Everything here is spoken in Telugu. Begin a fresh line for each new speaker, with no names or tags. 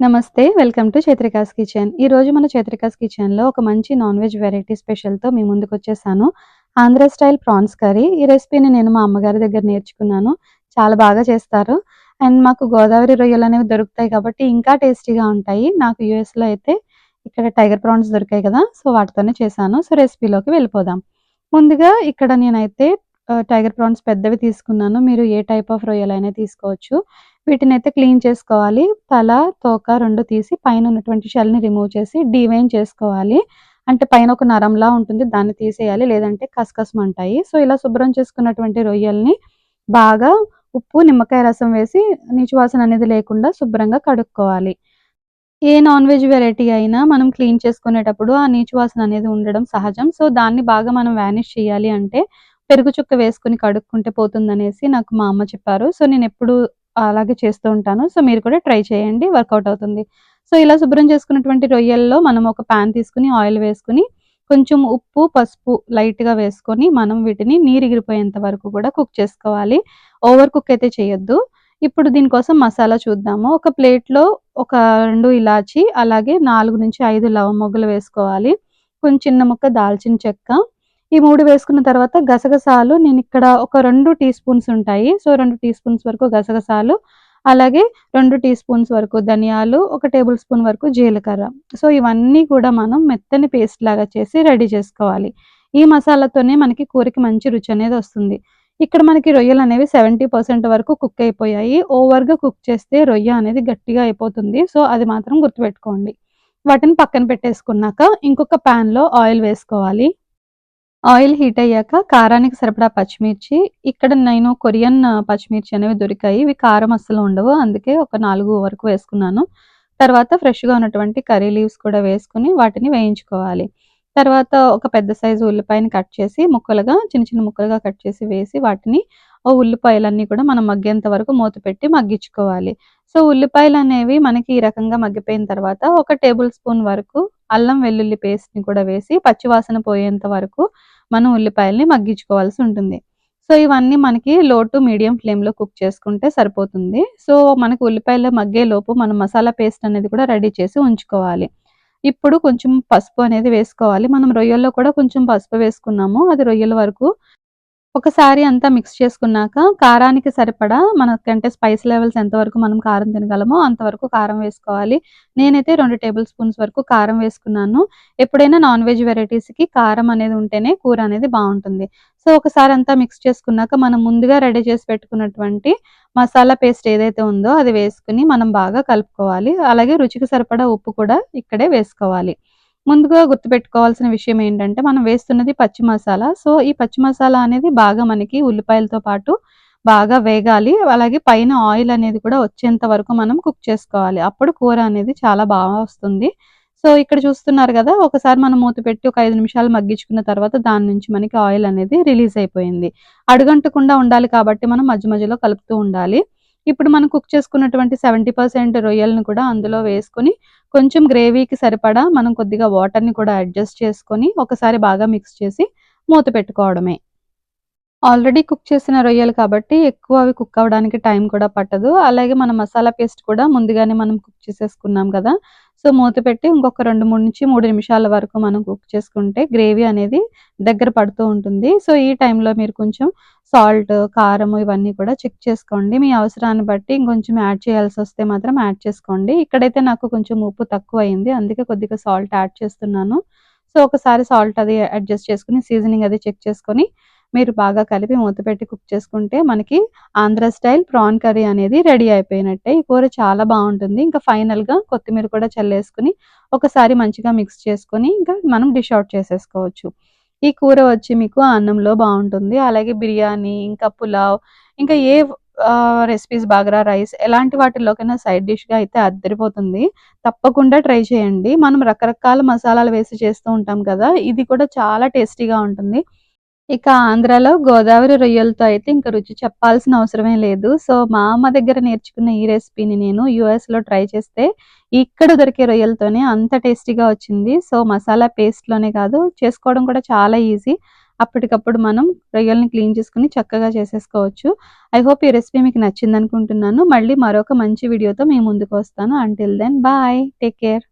నమస్తే. Welcome to Chaitrika's kitchen. ఈరోజు మన చైత్రికాస్ కిచెన్‌లో ఒక మంచి నాన్ వెజ్ వెరైటీ స్పెషల్‌తో మీ ముందుకొచ్చేసాను. Andhra style prawns curry. ఈ రెసిపీని నేను మా అమ్మగారి దగ్గర నేర్చుకున్నాను. చాలా బాగా చేస్తారు. అండ్ మాకు గోదావరి రొయ్యలనేవి దొరుకుతాయి కాబట్టి ఇంకా టేస్టీగా ఉంటాయి. నాకు యూఎస్‌లో అయితే ఇక్కడ టైగర్ ప్రాన్స్ దొరికాయి కదా! సో, వాటితోనే చేశాను. సో, రెసిపీలోకి వెళ్ళిపోదాం. ముందుగా ఇక్కడ నేనైతే టైగర్ ప్రాన్స్ పెద్దవి తీసుకున్నాను. మీరు ఏ టైప్ ఆఫ్ రొయ్యలైనా తీసుకోవచ్చు. వీటినైతే క్లీన్ చేసుకోవాలి. తల, తోక 2 తీసి పైన ఉన్నటువంటి షెల్‌ని రిమూవ్ చేసి డీవెయిన్ చేసుకోవాలి. అంటే పైన ఒక నరంలా ఉంటుంది. దాన్ని తీసేయాలి. లేదంటే కసకసమంటాయి. సో, ఇలా శుభ్రం చేసుకున్నటువంటి రొయ్యల్ని బాగా ఉప్పు, నిమ్మకాయ రసం వేసి నీచు వాసన అనేది లేకుండా శుభ్రంగా కడుక్కోవాలి. ఏ నాన్ వెజ్ వెరైటీ అయినా మనం క్లీన్ చేసుకునేటప్పుడు ఆ నీచు వాసన అనేది ఉండడం సహజం. సో, దాన్ని బాగా మనం వానిష్ చేయాలి అంటే పెరుగు చుక్క వేసుకొని కడుక్కుంటే పోతుందనేసి నాకు మా అమ్మ చెప్పారు. సో, నేనెప్పుడూ అలాగే చేస్తూ ఉంటాను. సో, మీరు కూడా ట్రై చేయండి. వర్కౌట్ అవుతుంది. సో, ఇలా శుభ్రం చేసుకున్నటువంటి రొయ్యల్లో మనం ఒక పాన్ తీసుకొని ఆయిల్ వేసుకొని కొంచెం ఉప్పు, పసుపు లైట్‌గా వేసుకొని మనం వీటిని నీరెగిరిపోయేంత వరకు కూడా కుక్ చేసుకోవాలి. ఓవర్ కుక్ అయితే చేయొద్దు. ఇప్పుడు దీనికోసం మసాలా చూద్దాము. ఒక ప్లేట్‌లో ఒక 2 ఇలాచి, అలాగే 4-5 లవంగిలు వేసుకోవాలి. కొంచెం చిన్న ముక్క దాల్చిన చెక్క. ఈ 3 వేసుకున్న తర్వాత గసగసాలు నేనిక్కడ ఒక 2 టీ స్పూన్స్ ఉంటాయి. సో, 2 టీ స్పూన్స్ వరకు గసగసాలు, అలాగే 2 టీ స్పూన్స్ వరకు ధనియాలు, ఒక టేబుల్ స్పూన్ వరకు జీలకర్ర. సో, ఇవన్నీ కూడా మనం మెత్తని పేస్ట్ లాగా చేసి రెడీ చేసుకోవాలి. ఈ మసాలాతోనే మనకి కూరకి మంచి రుచనేది వస్తుంది. ఇక్కడ మనకి రొయ్యలనేవి 70% వరకు కుక్ అయిపోయాయి. ఓవర్‌గా కుక్ చేస్తే రొయ్య అనేది గట్టిగా అయిపోతుంది. సో, అది మాత్రం గుర్తుపెట్టుకోండి. వాటిని పక్కన పెట్టేసుకున్నాక ఇంకొక పాన్‌లో ఆయిల్ వేసుకోవాలి. ఆయిల్ హీట్ అయ్యాక కారానికి సరిపడా పచ్చిమిర్చి, ఇక్కడ నేను కొరియన్ పచ్చిమిర్చి అనేవి దొరికాయి. ఇవి కారం అస్సలు ఉండవు. అందుకే ఒక 4 వరకు వేసుకున్నాను. తర్వాత ఫ్రెష్‌గా ఉన్నటువంటి కర్రీ లీవ్స్ కూడా వేసుకొని వాటిని వేయించుకోవాలి. తర్వాత ఒక పెద్ద సైజు ఉల్లిపాయని కట్ చేసి ముక్కలుగా చిన్న చిన్న ముక్కలుగా కట్ చేసి వేసి వాటిని ఉల్లిపాయలన్నీ కూడా మనం మగ్గేంత వరకు మూత పెట్టి మగ్గించుకోవాలి. సో, ఉల్లిపాయలనేవి మనకి ఈ రకంగా మగ్గిపోయిన తర్వాత ఒక టేబుల్ స్పూన్ వరకు అల్లం వెల్లుల్లి పేస్ట్‌ని కూడా వేసి పచ్చి వాసన పోయేంత వరకు మనం ఉల్లిపాయల్ని మగ్గించుకోవాల్సి ఉంటుంది. సో, ఇవన్నీ మనకి లో టు మీడియం ఫ్లేమ్‌లో కుక్ చేసుకుంటే సరిపోతుంది. సో, మనకు ఉల్లిపాయలు మగ్గేలోపు మనం మసాలా పేస్ట్ అనేది కూడా రెడీ చేసి ఉంచుకోవాలి. ఇప్పుడు కొంచెం పసుపు అనేది వేసుకోవాలి. మనం రొయ్యల్లో కూడా కొంచెం పసుపు వేసుకున్నాము. అది రొయ్యల వరకు ఒకసారి అంతా మిక్స్ చేసుకున్నాక కారానికి సరిపడా మనకంటే స్పైస్ లెవెల్స్ ఎంతవరకు మనం కారం తినగలమో అంతవరకు కారం వేసుకోవాలి. నేనైతే 2 టేబుల్ స్పూన్స్ వరకు కారం వేసుకున్నాను. ఎప్పుడైనా నాన్ వెజ్ వెరైటీస్‌కి కారం అనేది ఉంటేనే కూర అనేది బావుంటుంది. సో, ఒకసారి అంతా మిక్స్ చేసుకున్నాక మనం ముందుగా రెడీ చేసి పెట్టుకున్నటువంటి మసాలా పేస్ట్ ఏదైతే ఉందో అది వేసుకొని మనం బాగా కలుపుకోవాలి. అలాగే రుచికి సరిపడా ఉప్పు కూడా ఇక్కడే వేసుకోవాలి. ముందుగా గుర్తుపెట్టుకోవాల్సిన విషయం ఏంటంటే, మనం వేస్తున్నది పచ్చి మసాలా. సో, ఈ పచ్చి మసాలా అనేది బాగా మనకి ఉల్లిపాయలతో పాటు బాగా వేగాలి. అలాగే పైన ఆయిల్ అనేది కూడా వచ్చేంత వరకు మనం కుక్ చేసుకోవాలి. అప్పుడు కూర అనేది చాలా బాగా వస్తుంది. సో, ఇక్కడ చూస్తున్నారు గదా! ఒకసారి మనం మూత పెట్టి ఒక 5 నిమిషాలు మగ్గించుకున్న తర్వాత దాని నుంచి మనకి ఆయిల్ అనేది రిలీజ్ అయిపోయింది. అడుగంటకుండా ఉండాలి కాబట్టి మనం మధ్య మధ్యలో కలుపుతూ ఉండాలి. ఇప్పుడు మనం కుక్ చేసుకున్నటువంటి 70% రొయ్యలను కూడా అందులో వేసుకొని కొంచెం గ్రేవీకి సరిపడా మనం కొద్దిగా వాటర్‌ని కూడా అడ్జస్ట్ చేసుకొని ఒకసారి బాగా మిక్స్ చేసి మూత పెట్టుకోవడమే. ఆల్రెడీ కుక్ చేసిన రొయ్యలు కాబట్టి ఎక్కువ అవి కుక్ అవ్వడానికి టైం కూడా పట్టదు. అలాగే మన మసాలా పేస్ట్ కూడా ముందుగానే మనం కుక్ చేసేసుకున్నాం కదా! సో, మూత పెట్టి ఇంకొక 2-3 నిమిషాల వరకు మనం కుక్ చేసుకుంటే గ్రేవీ అనేది దగ్గర పడుతూ ఉంటుంది. సో, ఈ టైంలో మీరు కొంచెం సాల్ట్, కారం ఇవన్నీ కూడా చెక్ చేసుకోండి. మీ అవసరాన్ని బట్టి ఇంకొంచెం యాడ్ చేయాల్సొస్తే మాత్రం యాడ్ చేసుకోండి. ఇక్కడైతే నాకు కొంచెం ఉప్పు తక్కువయింది. అందుకే కొద్దిగా సాల్ట్ యాడ్ చేస్తున్నాను. సో, ఒకసారి సాల్ట్ అది అడ్జస్ట్ చేసుకొని సీజనింగ్ అది చెక్ చేసుకొని మీరు బాగా కలిపి మూత పెట్టి కుక్ చేసుకుంటే మనకి ఆంధ్ర స్టైల్ ప్రాన్ కర్రీ అనేది రెడీ అయిపోయినట్టే. ఈ కూర చాలా బావుంటుంది. ఇంకా ఫైనల్‌గా కొత్తిమీర కూడా చల్లేసుకొని ఒకసారి మంచిగా మిక్స్ చేసుకొని ఇంకా మనం డిష్ ఔట్ చేసేసుకోవచ్చు. ఈ కూర వచ్చి మీకు అన్నంలో బావుంటుంది. అలాగే బిర్యానీ, ఇంకా పులావ్, ఇంకా ఏ రెసిపీస్ బగారా రైస్ ఎలాంటి వాటిల్లోకైనా సైడ్ డిష్‌గా అయితే అద్దరిపోతుంది. తప్పకుండా ట్రై చేయండి. మనం రకరకాల మసాలాలు వేసి చేస్తూ ఉంటాం కదా! ఇది కూడా చాలా టేస్టీగా ఉంటుంది. ఇక ఆంధ్రాలో గోదావరి రొయ్యలతో అయితే ఇంక రుచి చెప్పాల్సిన అవసరమే లేదు. సో, మా అమ్మ దగ్గర నేర్చుకున్న ఈ రెసిపీని నేను యూఎస్‌లో ట్రై చేస్తే, ఇక్కడ దొరికే రొయ్యలతోనే అంత టేస్టీగా వచ్చింది. సో, మసాలా పేస్ట్‌లోనే కాదు, చేసుకోవడం కూడా చాలా ఈజీ. అప్పటికప్పుడు మనం రొయ్యల్ని క్లీన్ చేసుకొని చక్కగా చేసేసుకోవచ్చు. ఐ హోప్ ఈ రెసిపీ మీకు నచ్చిందనుకుంటున్నాను. మళ్ళీ మరొక మంచి వీడియోతో మీ ముందుకు వస్తాను. Until then bye. Take care.